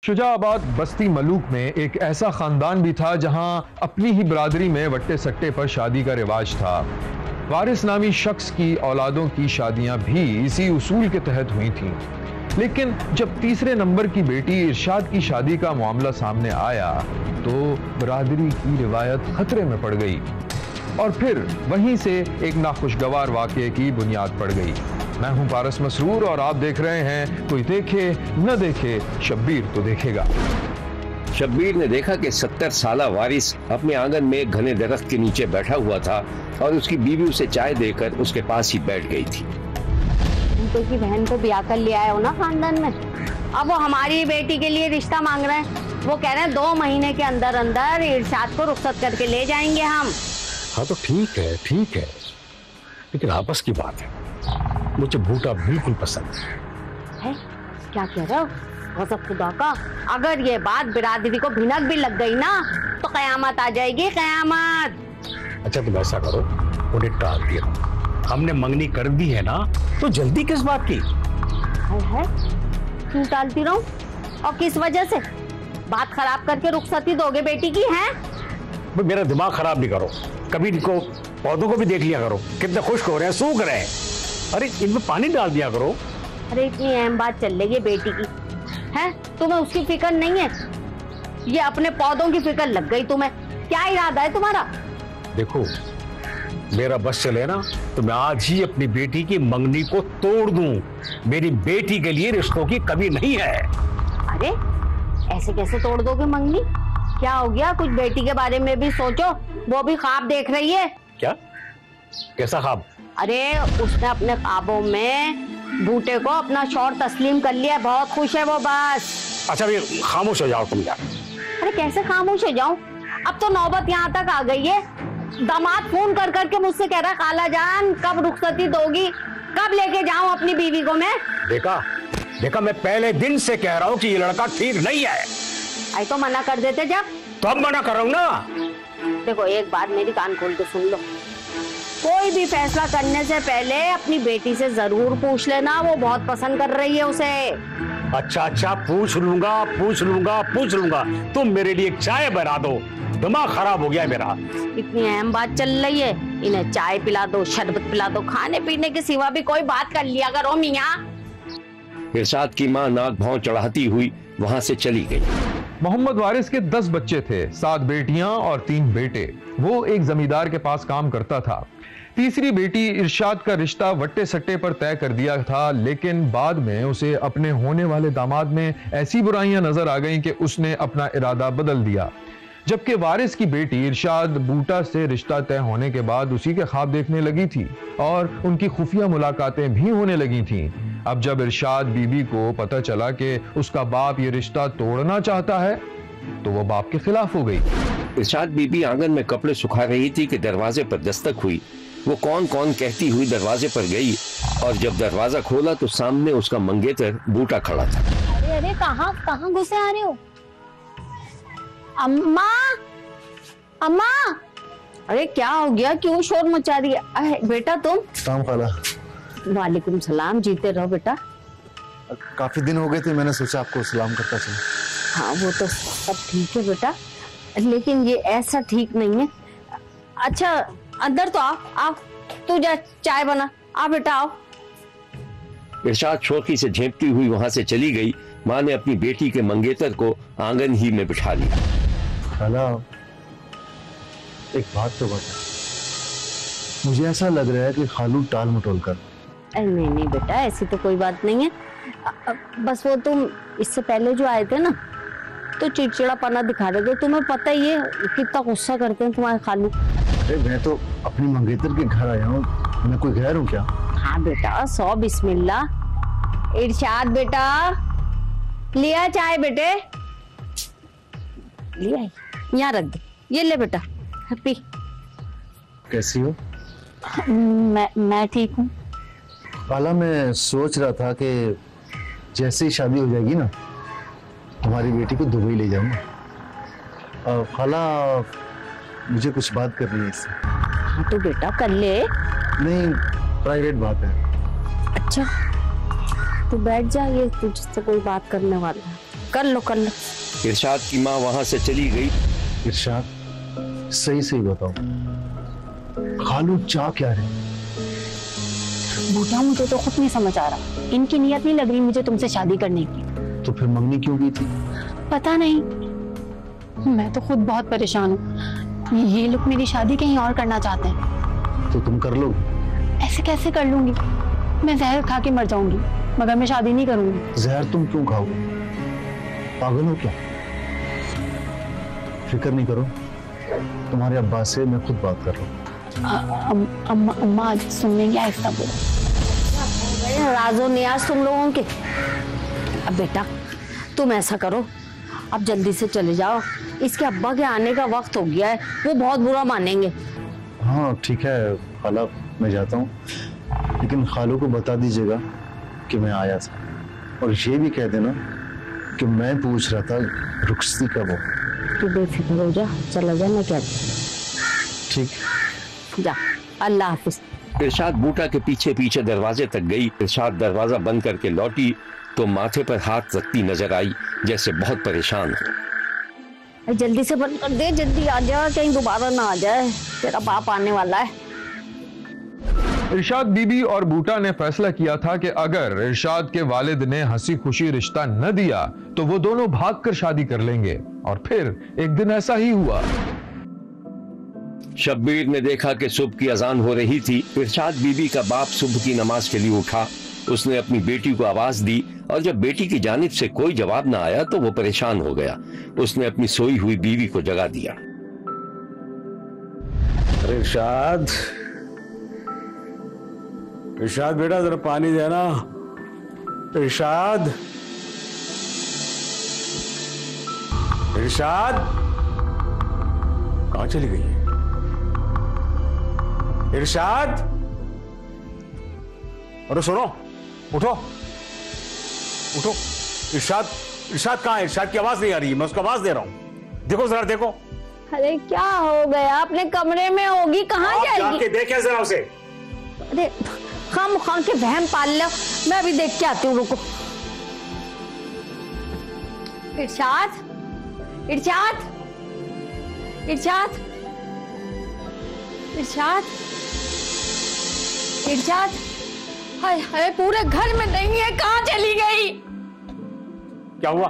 शुजाआबाद बस्ती मलूक में एक ऐसा खानदान भी था जहां अपनी ही बिरादरी में वट्टे सट्टे पर शादी का रिवाज था। वारिस नामी शख्स की औलादों की शादियां भी इसी उसूल के तहत हुई थीं। लेकिन जब तीसरे नंबर की बेटी इरशाद की शादी का मामला सामने आया तो बिरादरी की रिवायत खतरे में पड़ गई और फिर वहीं से एक नाखुशगवार वाक़ये की बुनियाद पड़ गई। मैं हूं पारस मसरूर और आप देख रहे हैं कोई देखे न देखे शब्बीर तो देखेगा। शब्बीर ने देखा कि 70 साला वारिस अपने आंगन में एक घने दरख्त के नीचे बैठा हुआ था और उसकी बीवी उसे चाय देकर उसके पास ही बैठ गई थी। की बहन को ब्याह कर ले आए हो ना खानदान में, अब वो हमारी बेटी के लिए रिश्ता मांग रहे हैं। वो कह रहे हैं 2 महीने के अंदर अंदर इरशाद को रुखसत करके ले जाएंगे हम। हाँ तो ठीक है, लेकिन आपस की बात है। मुझे बूटा बिल्कुल पसंद है। क्या कह रहे हो? गज़ब खुदा का, अगर ये बात बिरादरी को भिनक भी लग गई ना तो कयामत आ जाएगी, कयामत। अच्छा तुम ऐसा करो, उन्हें टाल दिया। हमने मंगनी कर दी है ना, तो जल्दी किस बात की? है क्यों टालती रहूं और किस वजह से? बात खराब करके रुखसती दोगे बेटी की? है मेरा दिमाग खराब नहीं करो, कभी इनको पौधों को भी देख लिया करो, कितने खुश्क हो रहे हैं, सूख रहे हैं। अरे इनमें पानी डाल दिया करो। अरे इतनी अहम बात चल रही है बेटी की, है तुम्हें उसकी फिक्र नहीं है? ये अपने पौधों की फिक्र लग गई तुम्हें। क्या इरादा है तुम्हारा? देखो मेरा बस चले ना तो मैं आज ही अपनी बेटी की मंगनी को तोड़ दूं। मेरी बेटी के लिए रिश्तों की कमी नहीं है। अरे ऐसे कैसे तोड़ दोगे मंगनी? क्या हो गया? कुछ बेटी के बारे में भी सोचो, वो भी ख्वाब देख रही है। क्या? कैसा ख्वाब? अरे उसने अपने ख्वाबों में बूटे को अपना शौहर तस्लीम कर लिया, बहुत खुश है वो। बस अच्छा भी खामोश हो जाओ तुम यार। अरे कैसे खामोश हो जाऊं? अब तो नौबत यहाँ तक आ गई है। दामाद फोन कर करके मुझसे कह रहा है खाला जान कब रुखसती दोगी, कब लेके जाऊं अपनी बीवी को मैं? देखा मैं पहले दिन से कह रहा हूँ कि ये लड़का ठीक नहीं है। आई तो मना कर देते जब। तो अब मना कर रहा हूँ ना। देखो एक बात मेरी कान खोल के सुन लो, कोई भी फैसला करने से पहले अपनी बेटी से जरूर पूछ लेना, वो बहुत पसंद कर रही है उसे। अच्छा पूछ लूंगा। तुम मेरे लिए एक चाय बना दो, दिमाग खराब हो गया है मेरा। इतनी अहम बात चल रही है, इन्हें चाय पिला दो, शरबत पिला दो, खाने पीने के सिवा भी कोई बात कर लिया करो मियाँ। इरशाद की माँ नाक भौं चढ़ाती हुई वहां से चली गई। मोहम्मद वारिस के 10 बच्चे थे, 7 बेटियां और 3 बेटे। वो एक जमींदार के पास काम करता था। तीसरी बेटी इरशाद का रिश्ता वट्टे सट्टे पर तय कर दिया था, लेकिन बाद में उसे अपने होने वाले दामाद में ऐसी बुराइयां नजर आ गईं कि उसने अपना इरादा बदल दिया। जबकि वारिस की बेटी इरशाद बूटा से रिश्ता तय होने के बाद उसी के ख्वाब देखने लगी थी और उनकी खुफिया मुलाकातें भी होने लगी थीं। अब जब इरशाद बीबी को पता चला कि उसका बाप ये रिश्ता तोड़ना चाहता है तो वो बाप के खिलाफ हो गई। इरशाद बीबी आंगन में कपड़े सुखा रही थी कि दरवाजे पर दस्तक हुई। वो कौन कहती हुई दरवाजे पर गई और जब दरवाजा खोला तो सामने उसका मंगेतर बूटा खड़ा था। अरे कहाँ घुसे आ रहे हो? अम्मा अरे क्या हो गया, क्यों शोर मचा रही है? बेटा तुम? सलाम खाला। वालेकुम सलाम, जीते रहो बेटा। काफी दिन हो गए थे, मैंने सोचा आपको सलाम करता चलूं। हाँ वो तो सब ठीक है बेटा, लेकिन ये ऐसा ठीक नहीं है। अच्छा अंदर तो आओ, तू जा चाय बना, आ बेटा आओ। इरशाद शौकी से झेपती हुई वहां से चली गई। माँ ने अपनी बेटी के मंगेतर को आंगन ही में बिठा लिया। खाला एक बात तो बता, मुझे ऐसा लग रहा है कि खालू टाल मटोल कर। नहीं बेटा, ऐसी तो कोई बात नहीं है। बस वो तुम इससे पहले जो आए थे ना तो चिड़चिड़ापना दिखा रहे थे। तुम्हें पता ही है कितना गुस्सा करते हैं तुम्हारे खालू। अरे मैं तो अपनी मंगेतर के घर आया हूँ, मैं कोई गैर हूँ क्या? हाँ बेटा, 100 बिस्मिल्लाह। इरशाद बेटा लिया चाय बेटे, लिया यहाँ रख दे, ये ले बेटा पी। कैसी हो? मैं ठीक हूँ। खाला मैं सोच रहा था कि जैसे ही शादी हो जाएगी ना तुम्हारी बेटी को दुबई ले जाऊंगा। खाला मुझे कुछ बात करनी है इससे। हाँ तो बेटा कर ले। नहीं प्राइवेट बात है। अच्छा तो बैठ जा, ये तुझसे कोई बात करने वाला है। कर लो कर लो। इरशाद की माँ वहां से चली गई। इरशाद, सही सही बताओ, खालू चाह क्या रहे? बूटा, मुझे तो खुद नहीं समझ आ रहा, इनकी नीयत नहीं लग रही मुझे तुमसे शादी करने की। तो फिर मंगनी क्यों की थी? पता नहीं, मैं तो खुद बहुत परेशान हूँ। ये लोग मेरी शादी कहीं और करना चाहते हैं। तो तुम कर लो। ऐसे कैसे कर लूंगी? मैं जहर खा के मर जाऊंगी, मगर मैं शादी नहीं करूंगी। जहर तुम क्यों खाओगे? पागल हो क्या? फिक्र नहीं करो, तुम्हारे अब्बा से मैं खुद बात कर रहा हूँ। अम्मा आज सुन लेंगे, ऐसा बोलो। राजो नियाज तुम लोगों के। अब बेटा तुम ऐसा करो, अब जल्दी से चले जाओ, इसके अब्बा के आने का वक्त हो गया है, वो बहुत बुरा मानेंगे। हाँ ठीक है खाला, मैं जाता हूँ, लेकिन खालू को बता दीजिएगा कि मैं आया था, और ये भी कह देना कि मैं पूछ रहा था रुखसती कब हो। तू बेफिक्र हो जा, चला जा, मैं क्या ठीक जा, अल्लाह हाफिज। इरशाद बूटा के पीछे पीछे दरवाजे तक गई। इरशाद दरवाजा बंद करके लौटी तो माथे पर हाथ रखती नजर आई, जैसे बहुत परेशान हो। जल्दी से बंद कर दे, जल्दी आ जा, कहीं दोबारा ना आ जाए, तेरा बाप आने वाला है। इरशाद बीबी और बूटा ने फैसला किया था कि अगर इरशाद के वालिद ने हंसी खुशी रिश्ता न दिया तो वो दोनों भागकर शादी कर लेंगे। और फिर एक दिन ऐसा ही हुआ। शब्बीर ने देखा कि सुबह की अजान हो रही थी। इरशाद बीबी का बाप सुबह की नमाज के लिए उठा। उसने अपनी बेटी को आवाज दी और जब बेटी की जानिब से कोई जवाब ना आया तो वो परेशान हो गया। उसने अपनी सोई हुई बीवी को जगा दिया। इरशाद, इरशाद बेटा जरा पानी देना। इरशाद, इरशाद कहां चली गई है? इरशाद, अरे सुनो, उठो उठो। इरशाद, इरशाद कहां है? इरशाद की आवाज नहीं आ रही है, मैं उसको आवाज दे रहा हूं। देखो जरा, देखो। अरे क्या हो गया? अपने कमरे में होगी, कहाँ जाएगी? जाके देखे जरा उसे। अरे खाम खाम के वहम पाल लो, मैं अभी देख के आती हूँ, रुको। इरशाद, इरशाद, इरशाद, इरशाद, इरशाद, हाय हाय, पूरे घर में नहीं है, कहाँ चली गई? क्या हुआ?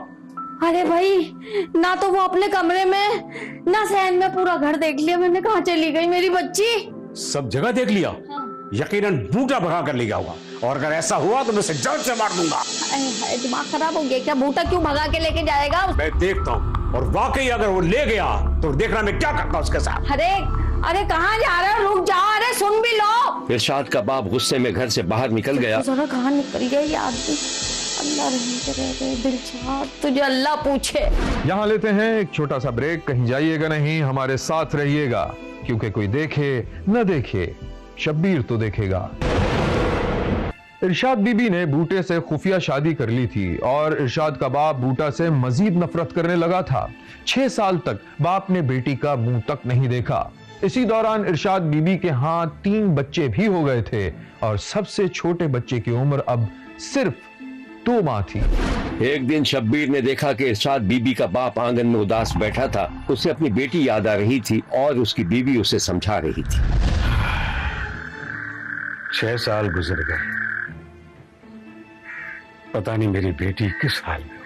अरे भाई, ना तो वो अपने कमरे में, ना सहन में, पूरा घर देख लिया मैंने, कहाँ चली गई मेरी बच्ची? सब जगह देख लिया? हाँ। यकीनन बूटा भगा कर ले गया होगा, और अगर ऐसा हुआ तो मैं उसे जान से मार दूंगा। दिमाग खराब हो गया क्या? बूटा क्यों भगा के लेके जाएगा? मैं देखता हूँ, और वाकई अगर वो ले गया तो देखना मैं क्या करता उसके साथ। अरे अरे कहाँ जा रहे हो? रुक जाओ, अरे सुन भी लो। इरशाद का बाप गुस्से में घर से बाहर निकल गया। जरा कहाँ निकल गया ये आदमी? अल्लाह रहम करे, दिलशाद तुझे अल्लाह पूछे। यहाँ लेते हैं एक छोटा सा ब्रेक। कहीं जाइएगा नहीं, हमारे साथ रहिएगा, क्योंकि कोई देखे न देखे, शब्बीर तो देखेगा। इरशाद बीबी ने बूटे से खुफिया शादी कर ली थी और इरशाद का बाप बूटा से मजीद नफरत करने लगा था। 6 साल तक बाप ने बेटी का मुंह तक नहीं देखा। इसी दौरान इरशाद बीबी के हाथ 3 बच्चे भी हो गए थे और सबसे छोटे बच्चे की उम्र अब सिर्फ 2 माह थी। एक दिन शब्बीर ने देखा कि इरशाद बीबी का बाप आंगन में उदास बैठा था। उसे अपनी बेटी याद आ रही थी और उसकी बीवी उसे समझा रही थी। 6 साल गुजर गए, पता नहीं मेरी बेटी किस हाल में।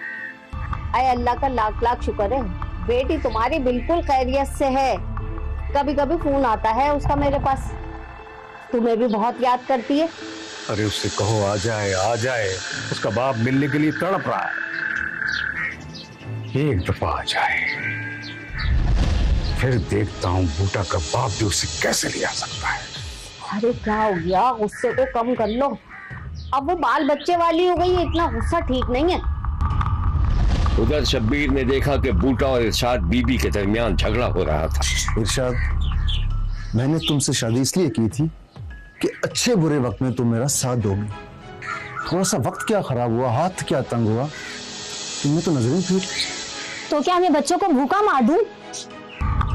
आए अल्लाह का लाख लाख शुक्र है, बेटी तुम्हारी बिल्कुल खैरियत से है। कभी कभी फोन आता है उसका मेरे पास, तुम्हें भी बहुत याद करती है। अरे उससे कहो आ जाए, आ जाए, उसका बाप मिलने के लिए तड़प रहा है। एक दफा आ जाए, फिर देखता हूं बूटा का बाप भी उसे कैसे ले आ सकता है। अरे क्या हो गया? गुस्से को कम कर लो, अब वो बाल बच्चे वाली हो गई है, इतना गुस्सा ठीक नहीं है। उधर शब्बीर ने देखा कि बूटा और इरशाद बीबी के दरमियान झगड़ा हो रहा था। इरशाद, मैंने तुमसे शादी इसलिए की थी कि अच्छे बुरे वक्त में तुम मेरा साथ दोगे। थोड़ा सा वक्त क्या खराब हुआ, हाथ क्या तंग हुआ, तुमने तो नजरें फेर। तो क्या मैं बच्चों को भूखा मार दूं?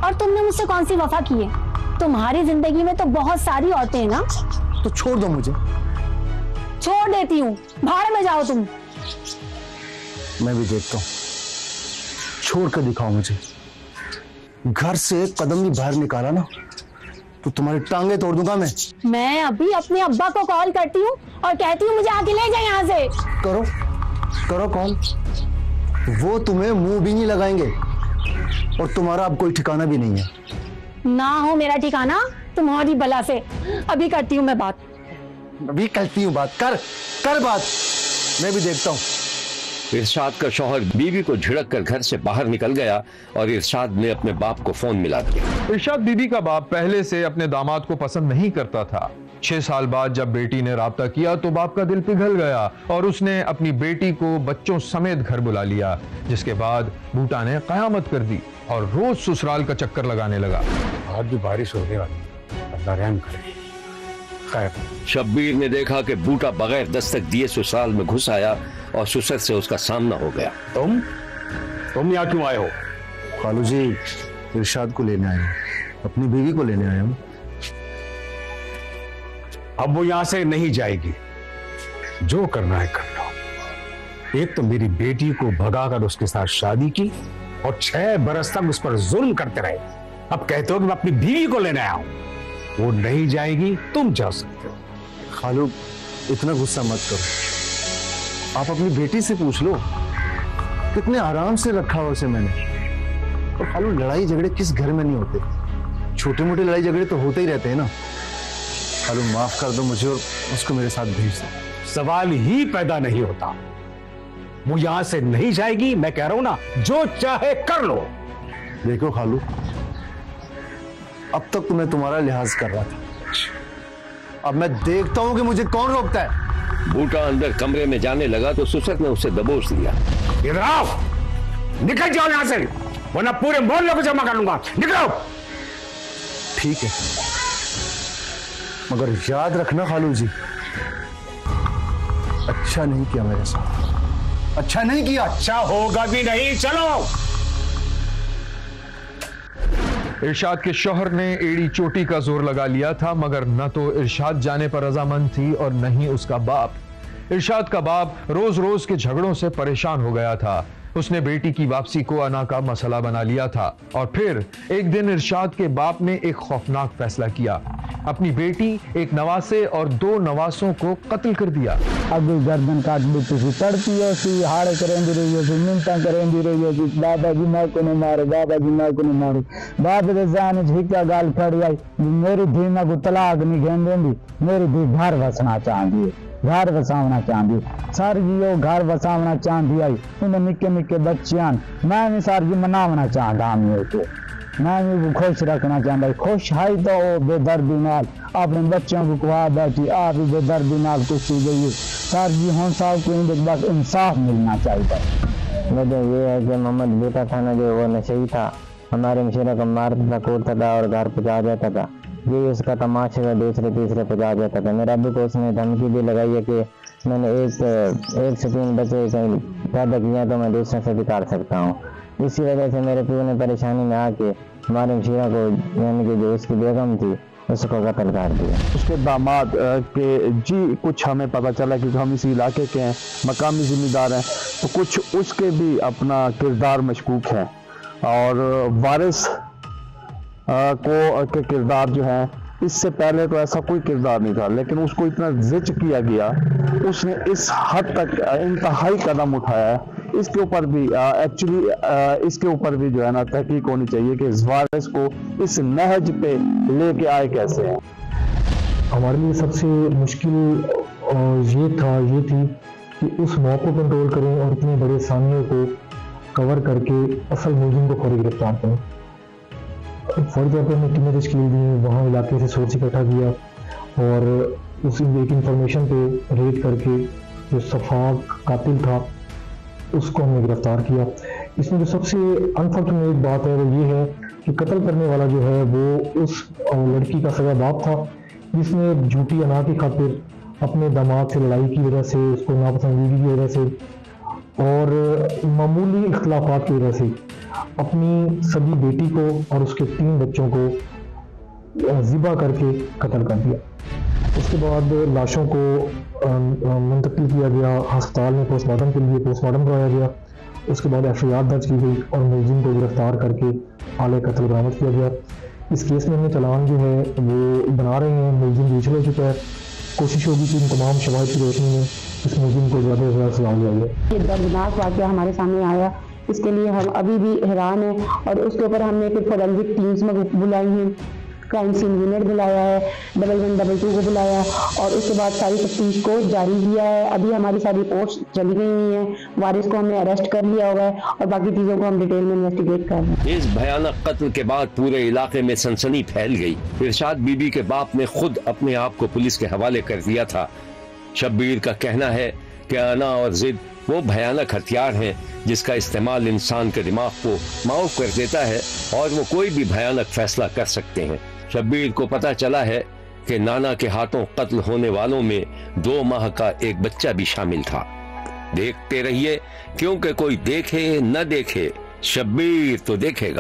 और तुमने मुझसे कौन सी वफा की है? तुम्हारी जिंदगी में तो बहुत सारी औरतें हैं ना। तो छोड़ दो मुझे। छोड़ देती हूँ, भाड़ में जाओ तुम। मैं भी देखता हूँ छोड़ कर दिखाओ मुझे। घर से एक कदम भी बाहर निकाला ना तो तुम्हारी टांगे तोड़ दूंगा मैं अभी अपने अब्बा को कॉल करती हूँ और कहती हूँ मुझे आके ले जाए यहाँ से। करो करो कॉल, वो तुम्हें मुंह भी नहीं लगाएंगे और तुम्हारा अब कोई ठिकाना भी नहीं है। ना हो मेरा ठिकाना तुम्हारी बला से। अभी करती हूँ मैं बात। अभी करती हूँ बात। कर बात, मैं भी देखता हूँ। इरशाद का शौहर बीवी को झिड़क कर घर से बाहर निकल गया और इरशाद ने अपने बाप को फोन मिला दिया। इरशाद बीबी का बाप पहले से अपने दामाद को पसंद नहीं करता था। 6 साल बाद जब बेटी ने राब्ता किया तो बाप का दिल पिघल गया और उसने अपनी बेटी को बच्चों समेत घर बुला लिया, जिसके बाद बूटा ने कयामत कर दी और रोज ससुराल का चक्कर लगाने लगा। आज भी बारिश होने वाली, अल्लाह रहम करे। खैर, शब्बीर ने देखा कि बूटा बगैर दस्तक दिए ससुराल में घुस आया और ससुर से उसका सामना हो गया। तुम यहाँ क्यों आए हो? खालू जी, इरशाद को लेने आए, अपनी बीवी को लेने आए हम। अब वो यहां से नहीं जाएगी, जो करना है कर लो। एक तो मेरी बेटी को भगाकर उसके साथ शादी की और 6 बरस तक उस पर जुल्म करते रहे। अब कहते हो कि मैं अपनी बीवी को लेने आया हूं, वो नहीं जाएगी, तुम जा सकते हो। खालू इतना गुस्सा मत करो, आप अपनी बेटी से पूछ लो, कितने आराम से रखा हो उसे मैंने। और खालू लड़ाई झगड़े किस घर में नहीं होते, छोटे मोटे लड़ाई झगड़े तो होते ही रहते हैं ना। खालू माफ कर दो मुझे और उसको मेरे साथ भेज दो। सवाल ही पैदा नहीं होता, वो यहां से नहीं जाएगी। मैं कह रहा हूं ना, जो चाहे कर लो। देखो खालू, अब तक तो मैं तुम्हारा लिहाज कर रहा था, अब मैं देखता हूं कि मुझे कौन रोकता है। बूटा अंदर कमरे में जाने लगा तो ससुर ने उसे दबोच दिया। इधर आओ, निकल जाओ यहां से, वरना पूरे मोहल्ले को जमा कर लूंगा। निकलो। ठीक है, मगर याद रखना खालू जी, अच्छा नहीं किया मेरे साथ, अच्छा नहीं किया। अच्छा होगा भी नहीं। चलो। इरशाद के शौहर ने एड़ी चोटी का जोर लगा लिया था, मगर न तो इरशाद जाने पर रजामंद थी और न ही उसका बाप। इरशाद का बाप रोज रोज के झगड़ों से परेशान हो गया था। उसने बेटी की वापसी को अना का मसला बना लिया था और फिर एक दिन इरशाद के बाप ने एक खौफनाक फैसला किया। अपनी बेटी, एक नवासे और 2 नवासों को कत्ल कर दिया। अब गर्दन काट दी, तुझे तड़पी हो सी, हाड़ करेंदी रही हो सी, मिनता करेंदी रही हो सी, बाबा जी मैं को नहीं मारो, बाबा जी मैं को नहीं मारो। बाप दे जान झिका गाल फड़ी आई, मेरी धी मैं को तलाक नहीं घेन देंदी, मेरी धी घर वसना चाहती है, घर वसावना चाहती। सर जी वो घर वसावना चाहती आई, उन्हें निके निके बच्चियां मैं भी सर जी मनावना चाहता हूं को, मैं भी खुश रखना चाहता। खुश है तो वो बेदर्दी नाल अपने बच्चों को खुआ बैठी, आप भी बेदर्दी नाल कुश्ती गई। सर जी हम साहब को बस इंसाफ मिलना चाहिए। वजह ये है कि मोहम्मद बूटा था ना, जो वो नशेई था, हमारे मशीरा को मारता था, कूदता था और घर पहुंचा जाता था। ये उसका तमाशे में दूसरे तीसरे पहुंचा जाता था। मेरे अब्बू को उसने धमकी भी लगाई है कि मैंने एक से 3 बच्चे कहीं पैदा किए तो मैं दूसरे से भी कर सकता हूँ। इसी वजह से मेरे पिता ने परेशानी में आके हमारे मशीरा को, यानी कि जो उसकी बेगम थी, उसको कत्ल कर दिया। उसके दामाद के जी कुछ हमें पता चला क्योंकि हम इसी इलाके के हैं, मकामी जिम्मेदार हैं, तो कुछ उसके भी अपना किरदार मशकूक है और वारिस के किरदार जो है, इससे पहले तो ऐसा कोई किरदार नहीं था, लेकिन उसको इतना जिच किया गया, उसने इस हद तक इंतहाई कदम उठाया है। इसके ऊपर भी एक्चुअली इसके ऊपर भी जो है ना तहकीक होनी चाहिए कि इस वारिस को इस नहज पे लेके आए कैसे हैं। हमारे लिए सबसे मुश्किल ये थी कि उस मौत को कंट्रोल करें और इतने बड़े सामियों को कवर करके असल मुलजिम को फौरी गिरफ्तार करें। फौरी तौर पर हमने टीमें तश्कील दी, वहाँ इलाके से सोर्स इकट्ठा किया और उस एक इंफॉर्मेशन पे रेड करके जो सफाक कातिल था उसको हमने गिरफ्तार किया। इसमें जो सबसे अनफॉर्चुनेट बात है वो ये है कि कत्ल करने वाला जो है वो उस लड़की का सगा बाप था, जिसने झूठी अना की खातिर अपने दामाद से लड़ाई की वजह से, उसको नापसंदीगी की वजह से और मामूली इख्तिलाफात की वजह से अपनी सगी बेटी को और उसके 3 बच्चों को ज़िबा करके कत्ल कर दिया। उसके बाद लाशों को मुंतकिल किया गया अस्पताल में पोस्टमार्टम के लिए, पोस्टमार्टम कराया गया उसके बाद FIR दर्ज की गई और मुलजिम को गिरफ्तार करके आले कत्ल बरामद किया गया। इस केस में हमने चालान जो है वो बना रहे हैं, मुलजिम रिलीज हो चुका है। कोशिश होगी कि इन तमाम शवाहिद की रोशनी में इस मुलजिम को ज़्यादा से ज़्यादा सजा दिया जाए। ये दर्दनाक वाक़या हमारे सामने आया, इसके लिए हम अभी भी हैरान हैं और उसके ऊपर हमने फिर फॉरेंसिक टीम्स में बुलाई हैं, क्राइम सीन यूनिट बुलाया है, 1112 को बुलाया और उसके बाद सारी तफ्तीश को जारी किया है। अभी हमारी सारी रिपोर्ट्स चली गई हुई हैं, वारिस को हमने अरेस्ट कर लिया हुआ है और बाकी चीज़ों को हम डिटेल में इन्वेस्टिगेट कर रहे हैं। इस भयानक कत्ल के बाद पूरे इलाके में सनसनी फैल गई। इरशाद बीबी के बाप ने खुद अपने आप को पुलिस के हवाले कर दिया था। शब्बीर का कहना है कि अना और जिद वो भयानक हथियार हैं जिसका इस्तेमाल इंसान के दिमाग को माऊफ कर देता है और वो कोई भी भयानक फैसला कर सकते हैं। शब्बीर को पता चला है कि नाना के हाथों कत्ल होने वालों में 2 माह का एक बच्चा भी शामिल था। देखते रहिए, क्योंकि कोई देखे न देखे, शब्बीर तो देखेगा।